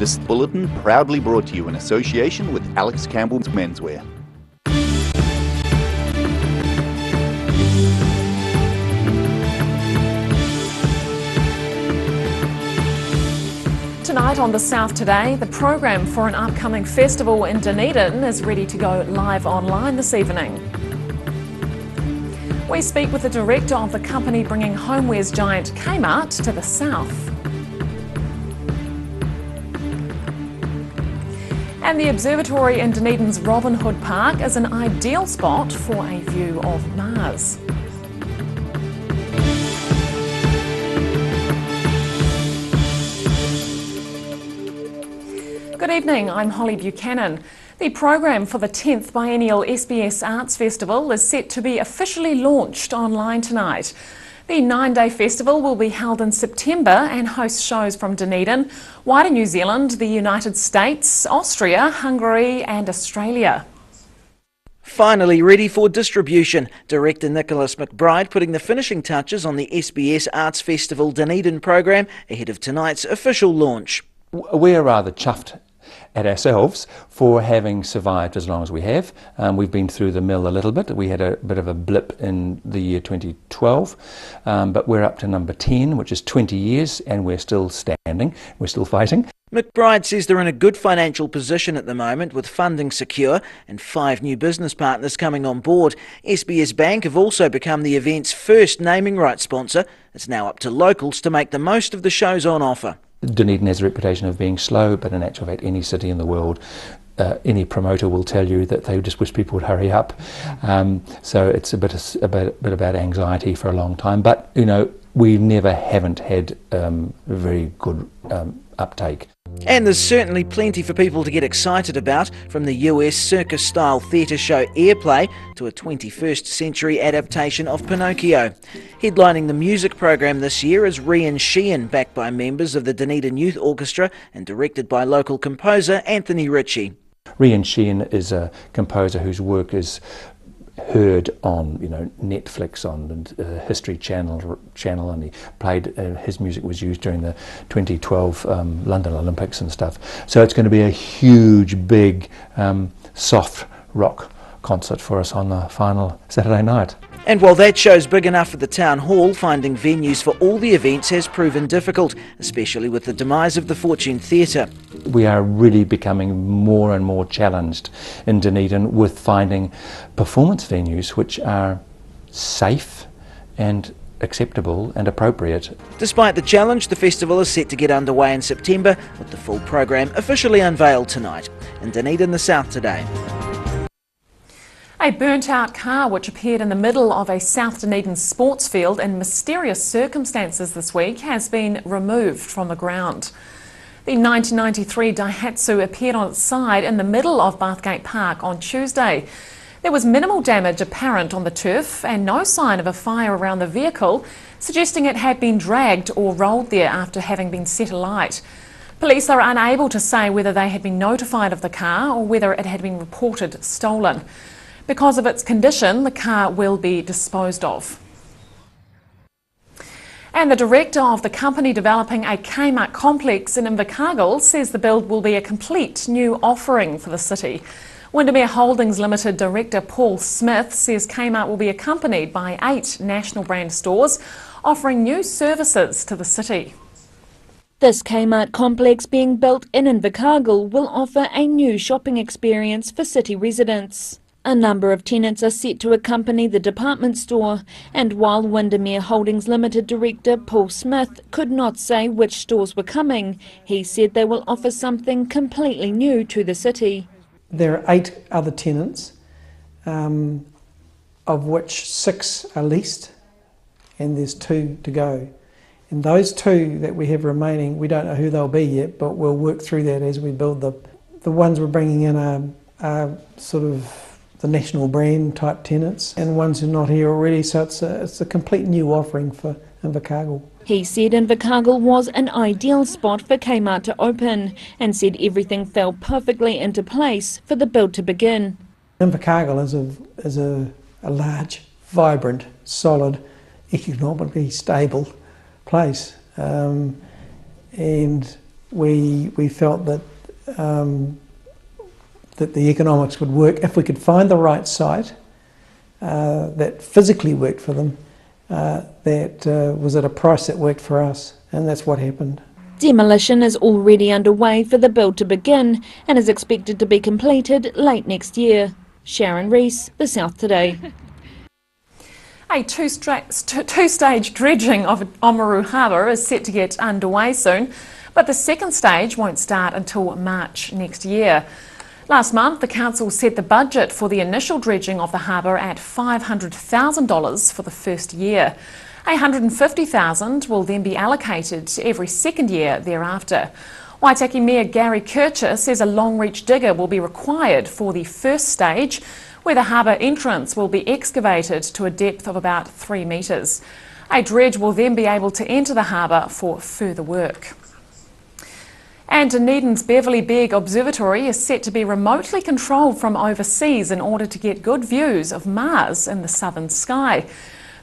This bulletin proudly brought to you in association with Alex Campbell's Menswear. Tonight on The South Today, the program for an upcoming festival in Dunedin is ready to go live online this evening. We speak with the director of the company bringing homewares giant Kmart to the south. And the observatory in Dunedin's Robin Hood Park is an ideal spot for a view of Mars. Good evening, I'm Holly Buchanan. The program for the 10th biennial SBS Arts Festival is set to be officially launched online tonight. The 9-day festival will be held in September and host shows from Dunedin, wider New Zealand, the United States, Austria, Hungary and Australia. Finally ready for distribution, director Nicholas McBride putting the finishing touches on the SBS Arts Festival Dunedin program ahead of tonight's official launch. We're rather chuffed at ourselves for having survived as long as we have. We've been through the mill a little bit. We had a bit of a blip in the year 2012, but we're up to number 10, which is 20 years, and we're still standing, we're still fighting. McBride says they're in a good financial position at the moment with funding secure and 5 new business partners coming on board. SBS Bank have also become the event's first naming rights sponsor. It's now up to locals to make the most of the shows on offer. Dunedin has a reputation of being slow, but in actual fact any city in the world, any promoter will tell you that they just wish people would hurry up. So it's a bit about anxiety for a long time, but you know, we never haven't had very good uptake. And there's certainly plenty for people to get excited about, from the US circus-style theatre show Airplay to a 21st century adaptation of Pinocchio. Headlining the music program this year is Rian Sheehan, backed by members of the Dunedin Youth Orchestra and directed by local composer Anthony Ritchie. Rian Sheehan is a composer whose work is heard on, Netflix, on the History Channel, and he played. His music was used during the 2012 London Olympics and stuff. So it's going to be a huge, big, soft rock concert for us on the final Saturday night. And while that show's big enough for the town hall, finding venues for all the events has proven difficult, especially with the demise of the Fortune Theatre. We are really becoming more and more challenged in Dunedin with finding performance venues which are safe and acceptable and appropriate. Despite the challenge, the festival is set to get underway in September, with the full program officially unveiled tonight. In Dunedin, the South Today. A burnt-out car which appeared in the middle of a South Dunedin sports field in mysterious circumstances this week has been removed from the ground. The 1993 Daihatsu appeared on its side in the middle of Bathgate Park on Tuesday. There was minimal damage apparent on the turf and no sign of a fire around the vehicle, suggesting it had been dragged or rolled there after having been set alight. Police are unable to say whether they had been notified of the car or whether it had been reported stolen. Because of its condition, the car will be disposed of. And the director of the company developing a Kmart complex in Invercargill says the build will be a complete new offering for the city. Windermere Holdings Limited director Paul Smith says Kmart will be accompanied by 8 national brand stores offering new services to the city. This Kmart complex being built in Invercargill will offer a new shopping experience for city residents. A number of tenants are set to accompany the department store, and while Windermere Holdings Limited director Paul Smith could not say which stores were coming, he said they will offer something completely new to the city. There are 8 other tenants, of which 6 are leased, and there's 2 to go. And those 2 that we have remaining, we don't know who they'll be yet, but we'll work through that as we build them. The ones we're bringing in are sort of the national brand type tenants, and ones who are not here already, so it's a complete new offering for Invercargill. He said Invercargill was an ideal spot for Kmart to open, and said everything fell perfectly into place for the build to begin. Invercargill is a large, vibrant, solid, economically stable place, and we felt that that the economics would work if we could find the right site that physically worked for them, that was at a price that worked for us, and that's what happened. Demolition is already underway for the build to begin and is expected to be completed late next year. Sharon Rees, The South Today. A two-stage dredging of Oamaru Harbour is set to get underway soon, but the second stage won't start until March next year. Last month, the council set the budget for the initial dredging of the harbour at $500,000 for the first year. $150,000 will then be allocated every second year thereafter. Waitaki Mayor Gary Kircher says a long-reach digger will be required for the first stage, where the harbour entrance will be excavated to a depth of about 3 metres. A dredge will then be able to enter the harbour for further work. And Dunedin's Beverley Beg Observatory is set to be remotely controlled from overseas in order to get good views of Mars in the southern sky.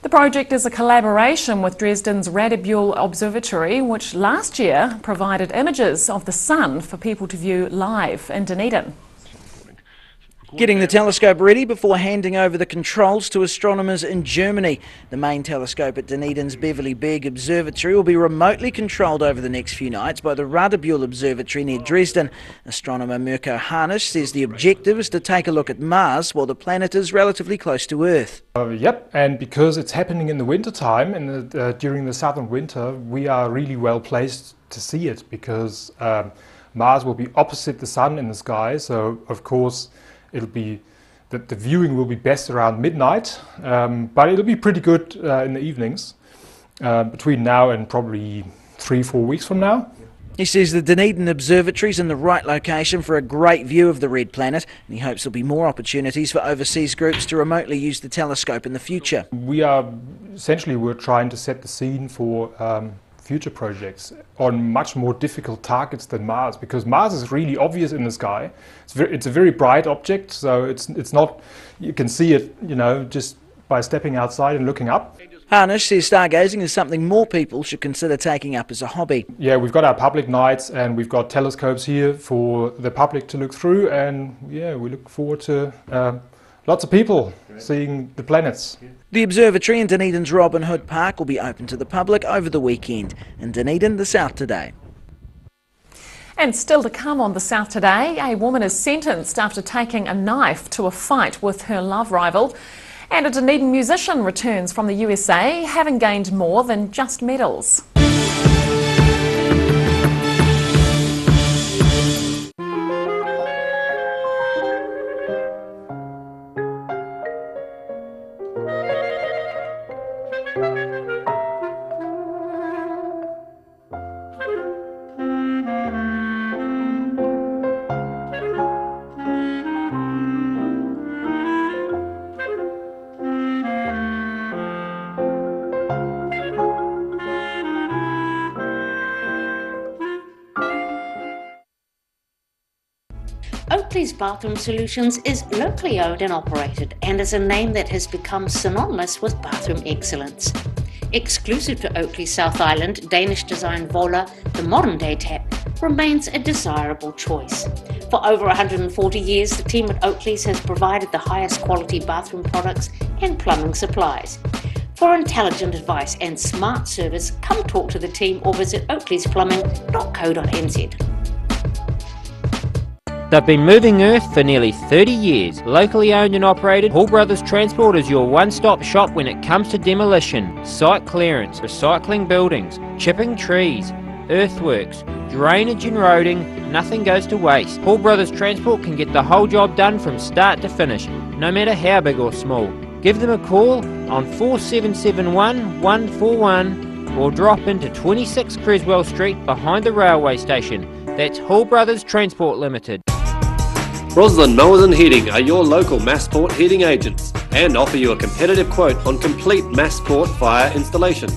The project is a collaboration with Dresden's Radebühl Observatory, which last year provided images of the sun for people to view live in Dunedin. Getting the telescope ready before handing over the controls to astronomers in Germany. The main telescope at Dunedin's Beverley Beg Observatory will be remotely controlled over the next few nights by the Radebühl Observatory near Dresden. Astronomer Mirko Harnisch says the objective is to take a look at Mars while the planet is relatively close to Earth. Yep, and because it's happening in the winter time, during the southern winter, we are really well placed to see it because Mars will be opposite the sun in the sky, so of course it'll be the viewing will be best around midnight, but it'll be pretty good in the evenings between now and probably 3-4 weeks from now. He says the Dunedin Observatory is in the right location for a great view of the red planet, and he hopes there'll be more opportunities for overseas groups to remotely use the telescope in the future. We're trying to set the scene for future projects on much more difficult targets than Mars, because Mars is really obvious in the sky. It's a very bright object, so it's not, you can see it, you know, just by stepping outside and looking up. Harnisch says stargazing is something more people should consider taking up as a hobby. Yeah, we've got our public nights and we've got telescopes here for the public to look through, and yeah, we look forward to lots of people seeing the planets. The observatory in Dunedin's Robin Hood Park will be open to the public over the weekend. In Dunedin, The South Today. And still to come on The South Today, a woman is sentenced after taking a knife to a fight with her love rival. And a Dunedin musician returns from the USA, having gained more than just medals. Oakley's Bathroom Solutions is locally owned and operated and is a name that has become synonymous with bathroom excellence. Exclusive to Oakley South Island, Danish design Vola, the modern day tap, remains a desirable choice. For over 140 years, the team at Oakley's has provided the highest quality bathroom products and plumbing supplies. For intelligent advice and smart service, come talk to the team or visit oakleysplumbing.co.nz. They've been moving earth for nearly 30 years. Locally owned and operated, Hall Brothers Transport is your one-stop shop when it comes to demolition, site clearance, recycling buildings, chipping trees, earthworks, drainage and roading. Nothing goes to waste. Hall Brothers Transport can get the whole job done from start to finish, no matter how big or small. Give them a call on 4771 141 or drop into 26 Creswell Street behind the railway station. That's Hall Brothers Transport Limited. Roslyn Mowers and Heating are your local Massport heating agents and offer you a competitive quote on complete Massport fire installation.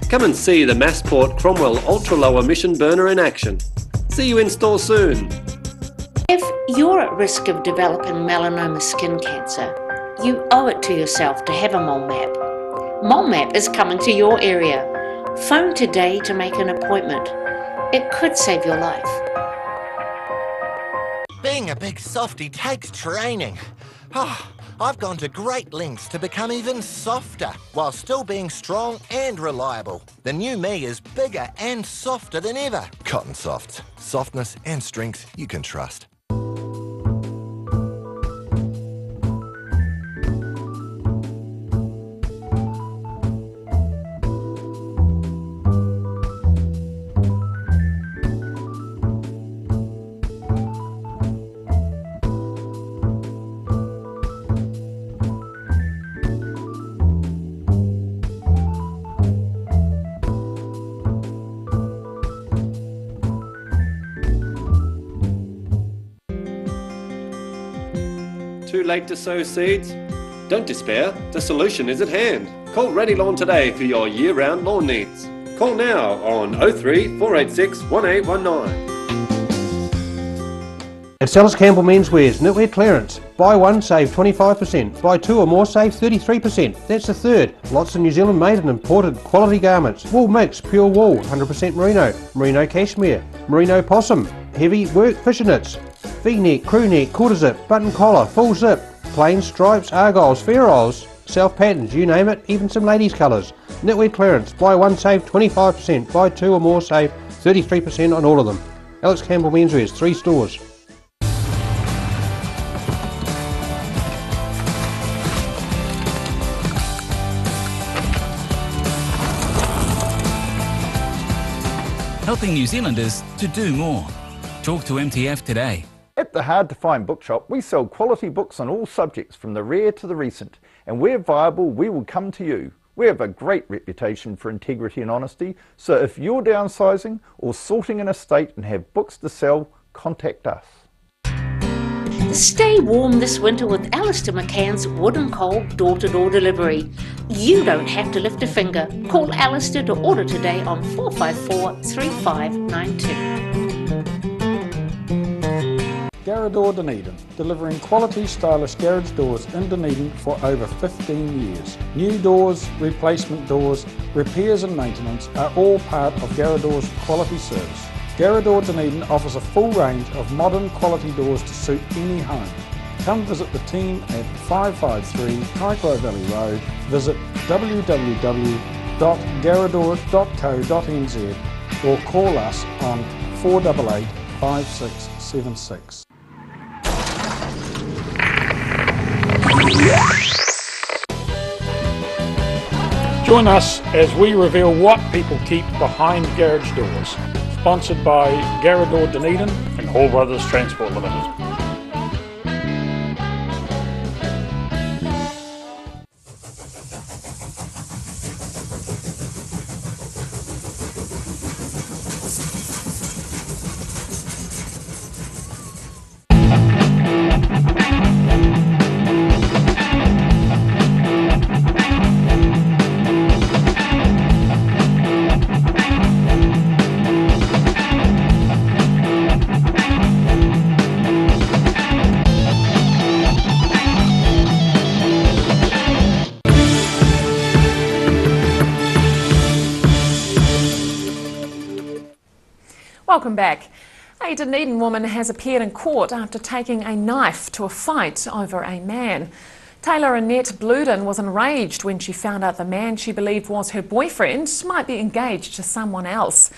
Come and see the Massport Cromwell Ultra Low Emission Burner in action. See you in store soon. If you're at risk of developing melanoma skin cancer, you owe it to yourself to have a mole map. Mole map is coming to your area. Phone today to make an appointment. It could save your life. Being a big softie takes training. I've gone to great lengths to become even softer, while still being strong and reliable. The new me is bigger and softer than ever. Cotton Softs. Softness and strength you can trust. Too late to sow seeds? Don't despair, the solution is at hand. Call Ready Lawn today for your year-round lawn needs. Call now on 03 486 1819. It's Alice Campbell Menswear's knitwear clearance. Buy one, save 25%. Buy two or more, save 33%. That's a third. Lots of New Zealand made and imported quality garments. Wool mix, pure wool, 100% merino, merino cashmere, merino possum, heavy work fisher knits, V-neck, crew neck, quarter zip, button collar, full zip, plain stripes, argyles, ferrules, self patterns, you name it, even some ladies' colours. Knitwear clearance. Buy one, save 25%. Buy two or more, save 33% on all of them. Alex Campbell Menswear's, 3 stores. Helping New Zealanders to do more. Talk to MTF today. At the Hard to Find Bookshop, we sell quality books on all subjects, from the rare to the recent, and where viable, we will come to you. We have a great reputation for integrity and honesty, so if you're downsizing or sorting an estate and have books to sell, contact us. Stay warm this winter with Alistair McCann's Wood and Coal door-to-door delivery. You don't have to lift a finger. Call Alistair to order today on 454 3592. Garrador Dunedin, delivering quality stylish garage doors in Dunedin for over 15 years. New doors, replacement doors, repairs and maintenance are all part of Garrador's quality service. Garrador Dunedin offers a full range of modern quality doors to suit any home. Come visit the team at 553 Kaikoura Valley Road. Visit www.garrador.co.nz or call us on 488 5676. Join us as we reveal what people keep behind garage doors. Sponsored by Garrador Dunedin and Hall Brothers Transport Limited. Welcome back. A Dunedin woman has appeared in court after taking a knife to a fight over a man. Taylor Annette Bluden was enraged when she found out the man she believed was her boyfriend might be engaged to someone else.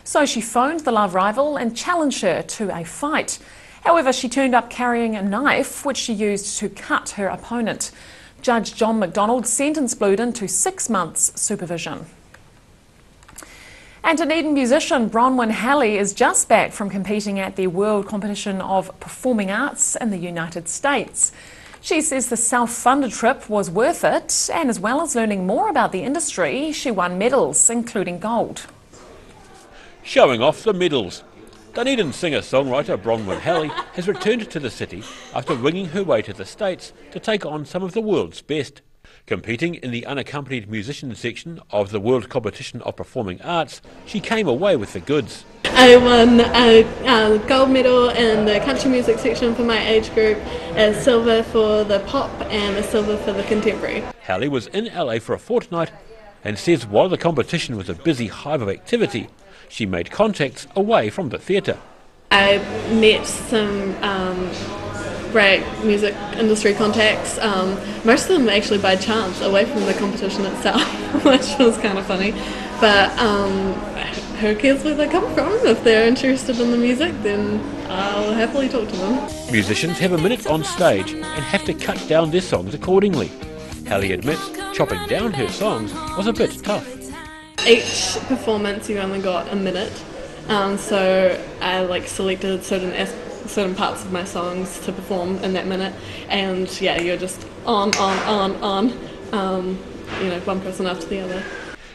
So she phoned the love rival and challenged her to a fight. However, she turned up carrying a knife which she used to cut her opponent. Judge John McDonald sentenced Bluden to 6 months supervision. And Dunedin musician Bronwyn Halley is just back from competing at the World Competition of Performing Arts in the United States. She says the self-funded trip was worth it, and as well as learning more about the industry, she won medals, including gold. Showing off the medals. Dunedin singer-songwriter Bronwyn Halley has returned to the city after winging her way to the States to take on some of the world's best. Competing in the unaccompanied musician section of the World Competition of Performing Arts, she came away with the goods. I won a gold medal in the country music section for my age group, a silver for the pop and a silver for the contemporary. Halley was in LA for a fortnight and says while the competition was a busy hive of activity, She made contacts away from the theatre. I met some great music industry contacts, most of them actually by chance, away from the competition itself, which was kind of funny. But who cares where they come from? If they're interested in the music, then I'll happily talk to them. Musicians have a minute on stage and have to cut down their songs accordingly. Hallie admits chopping down her songs was a bit tough. Each performance you only got a minute, so I selected certain parts of my songs to perform in that minute, and yeah, you're just on, one person after the other.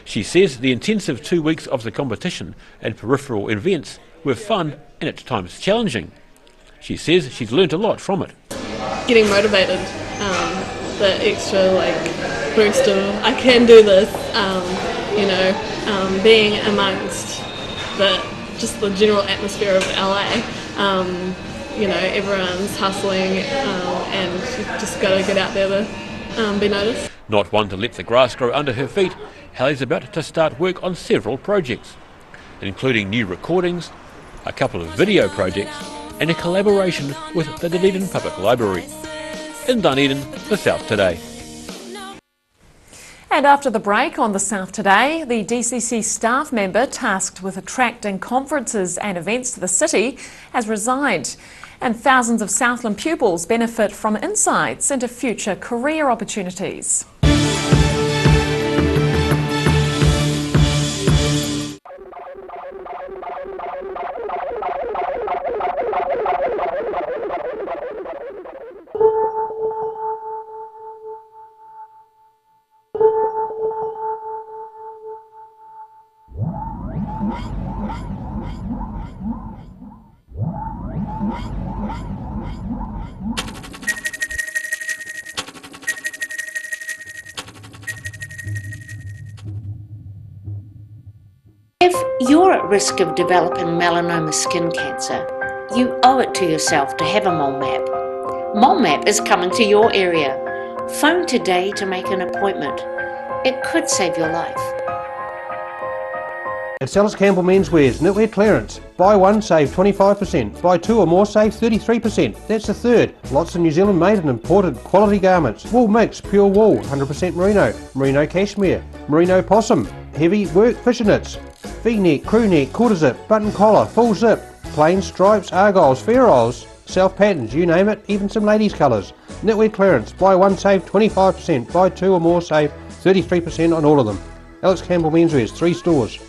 She says the intensive 2 weeks of the competition and peripheral events were fun and at times challenging. She says she's learnt a lot from it. Getting motivated, the extra boost of I can do this, being amongst the general atmosphere of LA. Everyone's hustling, and you just got to get out there to be noticed. Not one to let the grass grow under her feet, Hallie's about to start work on several projects, including new recordings, a couple of video projects, and a collaboration with the Dunedin Public Library. In Dunedin, The South Today. And after the break on The South Today, the DCC staff member tasked with attracting conferences and events to the city has resigned. And thousands of Southland pupils benefit from insights into future career opportunities. If you're at risk of developing melanoma skin cancer, you owe it to yourself to have a mole map. Mole Map is coming to your area. Phone today to make an appointment. It could save your life. It's Ellis Campbell Menswear's knitwear clearance. Buy one, save 25%. Buy two or more, save 33%. That's a third. Lots of New Zealand made and imported quality garments. Wool mix, pure wool, 100% merino, merino cashmere, merino possum, heavy work fishnets, V-neck, crew neck, quarter zip, button collar, full zip, plain stripes, argyles, ferrules, self patterns, you name it, even some ladies' colours. Knitwear clearance. Buy one, save 25%. Buy two or more, save 33% on all of them. Ellis Campbell Menswear's, 3 stores.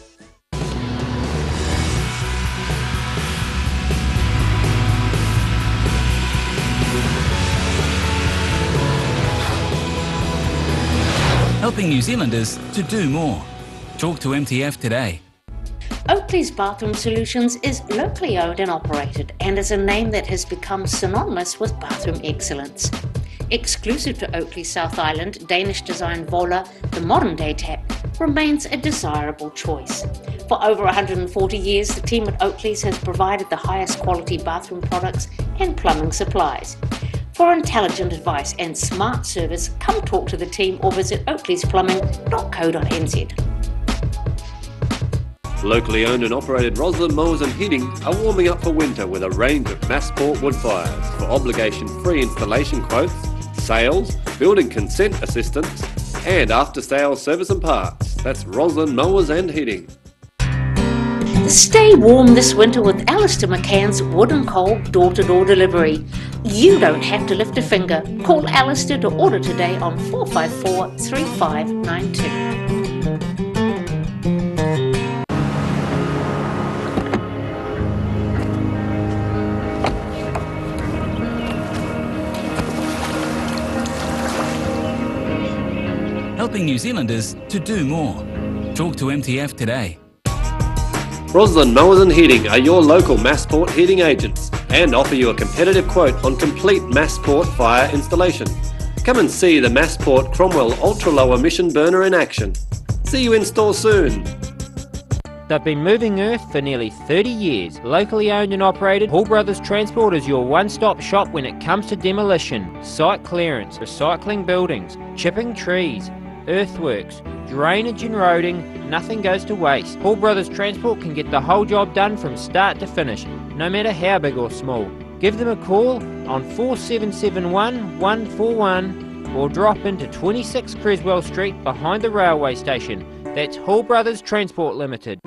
Helping New Zealanders to do more. Talk to MTF today. Oakley's Bathroom Solutions is locally owned and operated and is a name that has become synonymous with bathroom excellence. Exclusive to Oakley South Island, Danish design Vola, the modern day tap, remains a desirable choice. For over 140 years, the team at Oakley's has provided the highest quality bathroom products and plumbing supplies. For intelligent advice and smart service, come talk to the team or visit oakleysPlumbing.co.nz. Locally owned and operated Roslyn Mowers and Heating are warming up for winter with a range of Massport wood fires for obligation-free installation quotes, sales, building consent assistance, and after-sales service and parts. That's Roslyn Mowers and Heating. Stay warm this winter with Alistair McCann's Wood and Coal door-to-door delivery. You don't have to lift a finger. Call Alistair to order today on 454 3592. Helping New Zealanders to do more. Talk to MTF today. Roslyn Mowers and Heating are your local Massport heating agents and offer you a competitive quote on complete Massport fire installation. Come and see the Massport Cromwell Ultra Low Emission Burner in action. See you in store soon. They've been moving earth for nearly 30 years. Locally owned and operated, Hall Brothers Transport is your one-stop shop when it comes to demolition, site clearance, recycling buildings, chipping trees, earthworks, drainage and roading, nothing goes to waste. Hall Brothers Transport can get the whole job done from start to finish, no matter how big or small. Give them a call on 4771 141 or drop into 26 Creswell Street behind the railway station. That's Hall Brothers Transport Limited.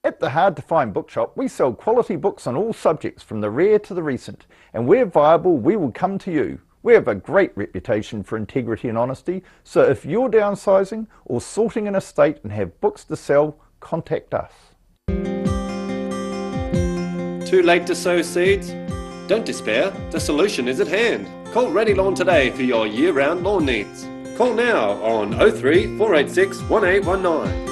At the Hard to Find Bookshop, we sell quality books on all subjects from the rare to the recent, and where viable, we will come to you. We have a great reputation for integrity and honesty, so if you're downsizing or sorting an estate and have books to sell, contact us. Too late to sow seeds? Don't despair, the solution is at hand. Call Ready Lawn today for your year-round lawn needs. Call now on 03 486 1819.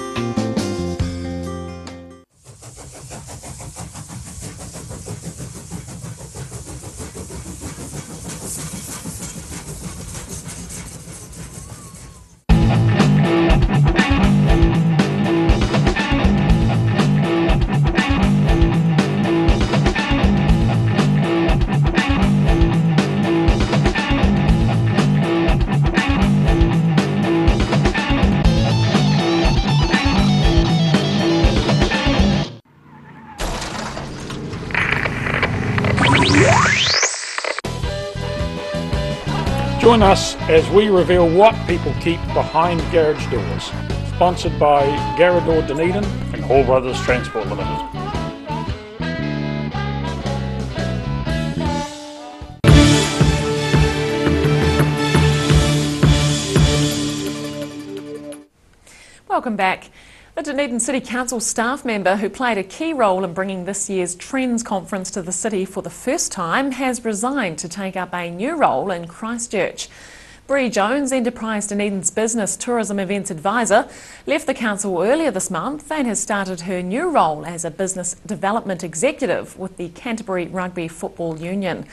Join us as we reveal what people keep behind garage doors. Sponsored by Garrador Dunedin and Hall Brothers Transport Limited. Welcome back. The Dunedin City Council staff member who played a key role in bringing this year's Trends conference to the city for the first time has resigned to take up a new role in Christchurch. Bree Jones, Enterprise Dunedin's Business Tourism Events Advisor, left the council earlier this month and has started her new role as a Business Development Executive with the Canterbury Rugby Football Union.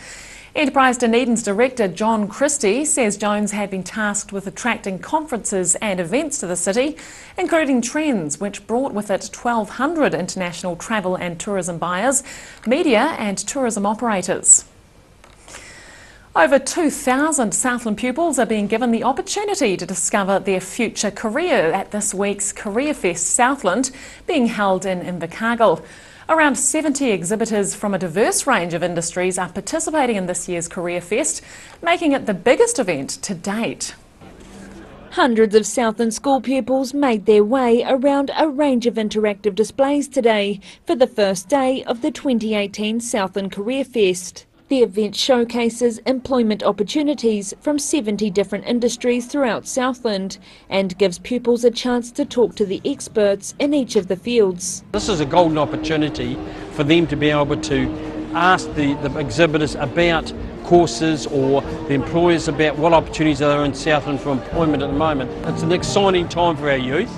Enterprise Dunedin's Director John Christie says Jones had been tasked with attracting conferences and events to the city, including Trends, which brought with it 1,200 international travel and tourism buyers, media and tourism operators. Over 2,000 Southland pupils are being given the opportunity to discover their future career at this week's Career Fest Southland, being held in Invercargill. Around 70 exhibitors from a diverse range of industries are participating in this year's Career Fest, making it the biggest event to date. Hundreds of Southland school pupils made their way around a range of interactive displays today for the first day of the 2018 Southland Career Fest. The event showcases employment opportunities from 70 different industries throughout Southland and gives pupils a chance to talk to the experts in each of the fields. This is a golden opportunity for them to be able to ask the exhibitors about courses or the employers about what opportunities are there in Southland for employment at the moment. It's an exciting time for our youth,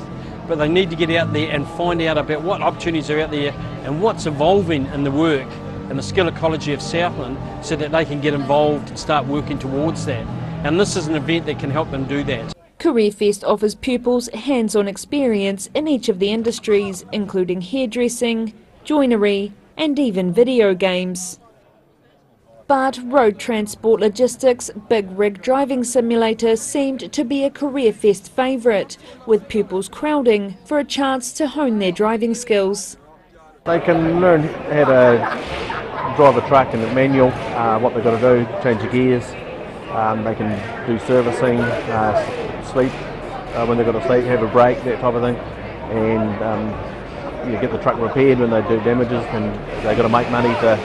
but they need to get out there and find out about what opportunities are out there and what's evolving in the work and the skill ecology of Southland so that they can get involved and start working towards that. And this is an event that can help them do that. Career Fest offers pupils hands-on experience in each of the industries, including hairdressing, joinery and even video games. But road transport logistics Big Rig Driving Simulator seemed to be a Career Fest favourite, with pupils crowding for a chance to hone their driving skills. They can learn how to drive a truck in the manual, what they've got to do, change the gears. They can do servicing, sleep when they've got to sleep, have a break, that type of thing. And get the truck repaired when they do damages, and they've got to make money to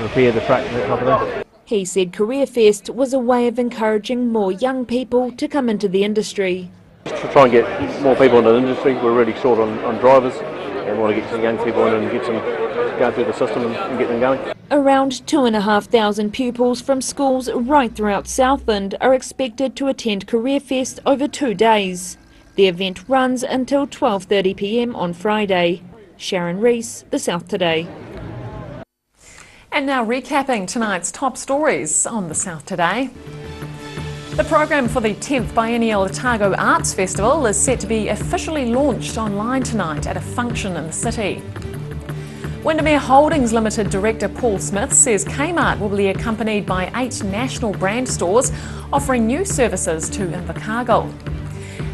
repair the truck, that type of thing. He said Career Fest was a way of encouraging more young people to come into the industry. To try and get more people into the industry, we're really short on drivers. And want to get some young people in and get some going through the system and get them going. Around 2,500 pupils from schools right throughout Southland are expected to attend Career Fest over 2 days. The event runs until 12:30 p.m. on Friday. Sharon Rees, The South Today. And now recapping tonight's top stories on The South Today. The program for the 10th Biennial Otago Arts Festival is set to be officially launched online tonight at a function in the city. Windermere Holdings Limited Director Paul Smith says Kmart will be accompanied by 8 national brand stores offering new services to Invercargill.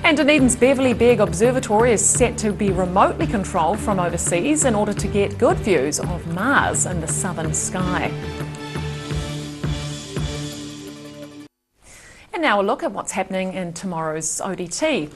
And Dunedin's Beverley Begg Observatory is set to be remotely controlled from overseas in order to get good views of Mars in the southern sky. And now a look at what's happening in tomorrow's ODT.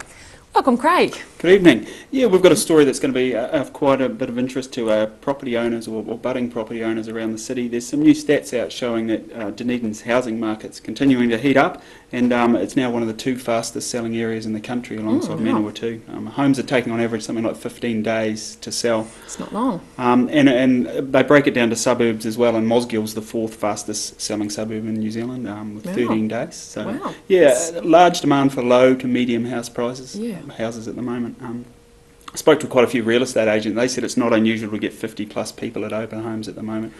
Welcome, Craig. Good evening. Yeah, we've got a story that's going to be of quite a bit of interest to property owners or budding property owners around the city. There's some new stats out showing that Dunedin's housing market's continuing to heat up, and it's now one of the 2 fastest selling areas in the country alongside Manawatu. Homes are taking on average something like 15 days to sell. It's not long. And they break it down to suburbs as well, and Mosgill's the 4th fastest selling suburb in New Zealand with 13 days. So, yeah, large demand for low to medium house prices. Yeah. Houses at the moment. I spoke to quite a few real estate agents. They said it's not unusual to get 50 plus people at open homes at the moment.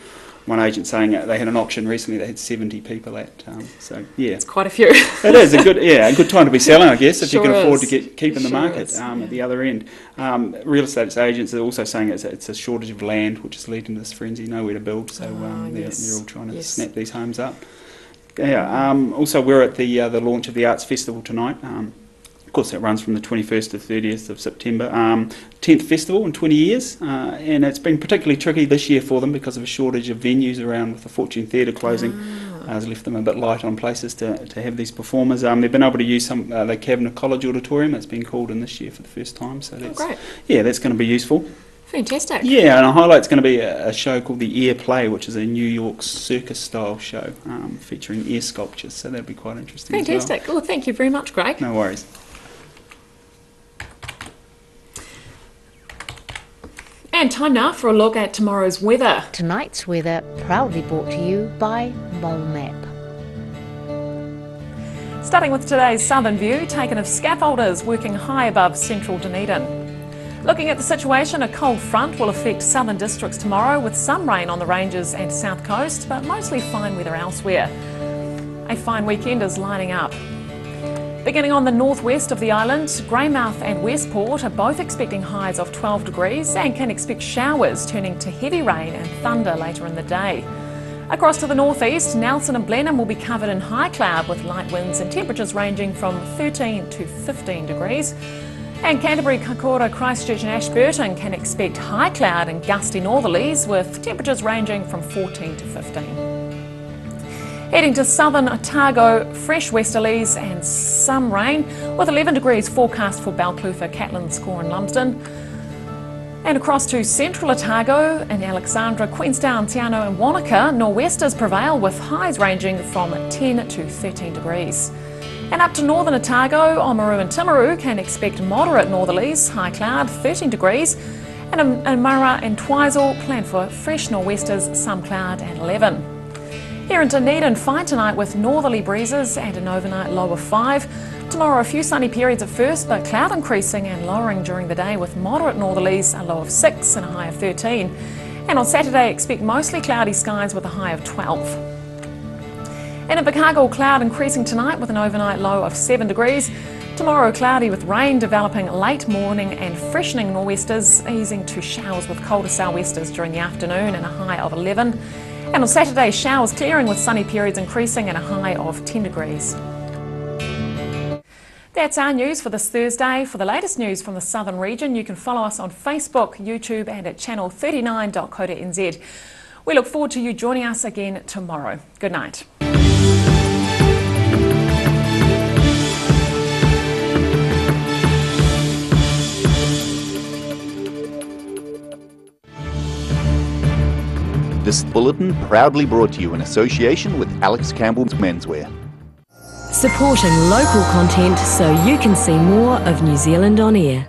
One agent saying they had an auction recently that had 70 people at. So yeah, it's quite a few. It is a good time to be selling, I guess, if you can afford to keep in the market at the other end. Real estate agents are also saying it's a shortage of land, which is leading to this frenzy, nowhere to build. So they're all trying to snap these homes up. Yeah. Also, we're at the launch of the Arts Festival tonight. Of course, that runs from the 21st to 30th of September. 10th festival in 20 years, and it's been particularly tricky this year for them because of a shortage of venues around, with the Fortune Theatre closing. Has left them a bit light on places to have these performers. They've been able to use the Cabinet College Auditorium. That's been called in this year for the first time. So that's, that's going to be useful. Fantastic. Yeah, and a highlight's going to be a show called the Air Play, which is a New York circus-style show featuring air sculptures. So that'll be quite interesting. Fantastic. As well. Well, thank you very much, Greg. No worries. And time now for a look at tomorrow's weather. Tonight's weather proudly brought to you by Mole Map. Starting with today's southern view, taken of scaffolders working high above central Dunedin. Looking at the situation, a cold front will affect southern districts tomorrow with some rain on the ranges and south coast, but mostly fine weather elsewhere. A fine weekend is lining up. Beginning on the northwest of the island, Greymouth and Westport are both expecting highs of 12 degrees and can expect showers turning to heavy rain and thunder later in the day. Across to the northeast, Nelson and Blenheim will be covered in high cloud with light winds and temperatures ranging from 13 to 15 degrees. And Canterbury, Kakura, Christchurch and Ashburton can expect high cloud and gusty northerlies with temperatures ranging from 14 to 15. Heading to southern Otago, fresh westerlies and some rain, with 11 degrees forecast for Balclutha, Catlin, Score and Lumsden. And across to central Otago, in Alexandra, Queenstown, Te Anau and Wanaka, nor'westers prevail with highs ranging from 10 to 13 degrees. And up to northern Otago, Oamaru and Timaru can expect moderate northerlies, high cloud, 13 degrees. And in Murra and Twizel, plan for fresh nor'westers, some cloud and 11. Here in Dunedin, fine tonight with northerly breezes and an overnight low of 5. Tomorrow a few sunny periods at first, but cloud increasing and lowering during the day with moderate northerlies, a low of 6 and a high of 13. And on Saturday expect mostly cloudy skies with a high of 12. And in Invercargill, cloud increasing tonight with an overnight low of 7 degrees. Tomorrow cloudy with rain developing late morning and freshening nor'westers, easing to showers with colder sou'westers during the afternoon and a high of 11. And on Saturday, showers clearing with sunny periods increasing and a high of 10 degrees. That's our news for this Thursday. For the latest news from the southern region, you can follow us on Facebook, YouTube and at channel39.co.nz. We look forward to you joining us again tomorrow. Good night. This bulletin proudly brought to you in association with Alex Campbell's Menswear. Supporting local content so you can see more of New Zealand on air.